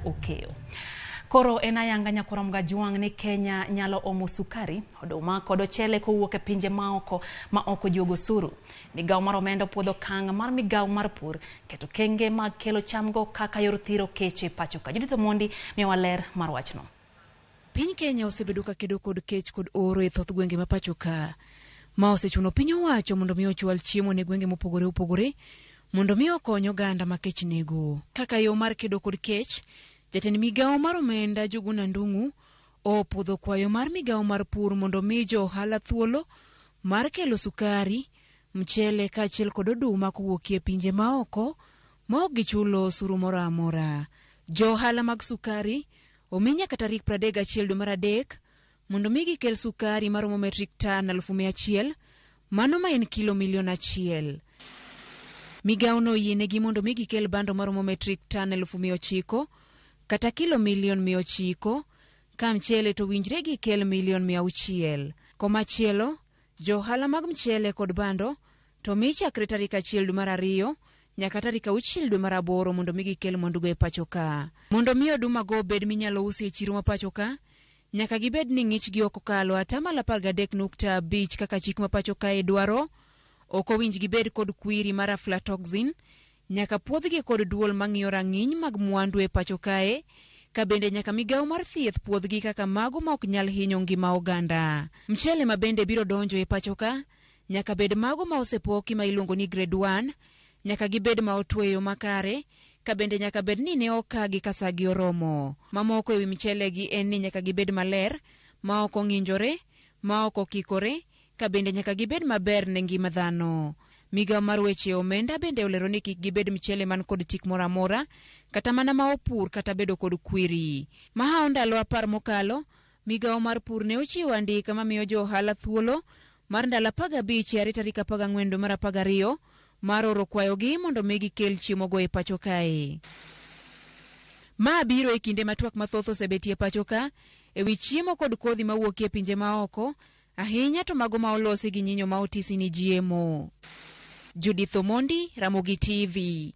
Okeo. Koro enayanga nyakoro mga juang ni Kenya nyalo omo sukari, oduma kod ochele kowuok e pinje maoko ma oko juogo suru. Migawo mar omenda puodho kang' mar migawo mar pur keto kenge mag kelo chamgo kaka yor thiro keche pacho ka. Judith Omondi miyowa ler mar wachno. Piny Kenya osebedo ka kedo kod kech kod oro e thoth gwenge ma pacho ka, ma osechuno piny owacho mondo mi ochwal chiemo ne gwenge mopogore opogore mondo mi okony oganda ma kech nego. Kaka yo mar kedo kod kech, jatend migawo mar omenda Njuguna Ndung'u opudho kwayo mar migawo mar pur mondo mi jo ohala thuolo mar kelo sukari, mchele kaachiel kod oduma kowuok e pinje maoko ma ok gichulo osuru moro amora. Jo ohala mag sukari omi nyaka tarik 31 dwe mar adek mondo mi gikel sukari maromo metrik tan 100,000, mano ma en kilo milion 1. Migawo no yienegi mondo mi gikel bando maromo metrik tan 900 kata kilo milion 900, ka mchele to winjre gikel milion 600. Komachielo, jo ohala mag mchele kod bando to mi chakre tarik 1 dwe mar 2 nyaka tarik 6 dwe mar 8 mondo mi gikel mwandugo e pacho ka. Mondo mi oduma go bed minyalo usi e chiro ma pacho ka, nyaka gibed ni ng'ich gi ok kalo 13.5 kaka chik ma pacho ka dwaro. Ok owinj gibed kod kwiri mar aflatoxin, nyaka puodhgi kod duol mang'iyo rang'iny mag mwandu e pacho kae, ka bende nyaka migawo mar thieth puodhgi kaka mago ma ok nyal hinyo ngima oganda. Mchele ma bende biro donjo e pacho ka nyaka bed mago ma osepoki ma iluongo ni grade 1, nyaka gibed ma otweyo makare, ka bende nyaka bed ni ne okagi ka sagi oromo. Mamoko ewi mchele gi en ni nyaka gibed maler, ma ok ong'injore, ma ok okikore, ka bende nyaka gibed maber ne ngima dhano. Migawo mar weche omenda bende olero ni kik gibed mchele man kod tik moro amora, kata mana ma opur kata bedo kod kwiri. Mahao ndalo 10 mokalo, migawo mar pur ne ochiwo andika mamiyo jo ohala thuolo mar ndalo 15 yare tarik 14 dwe mar 12 mar oro kwayogi mondo mi gikel chiemo go e pacho kae. Ma biro e kinde matwak mathoth osebetie pacho ka ewi chiemo kod kodhi mawuok e pinje maoko, ahinya to mago ma olosi gi nyinyo ma otisi ni GMO. Judith Omondi, Ramogi TV.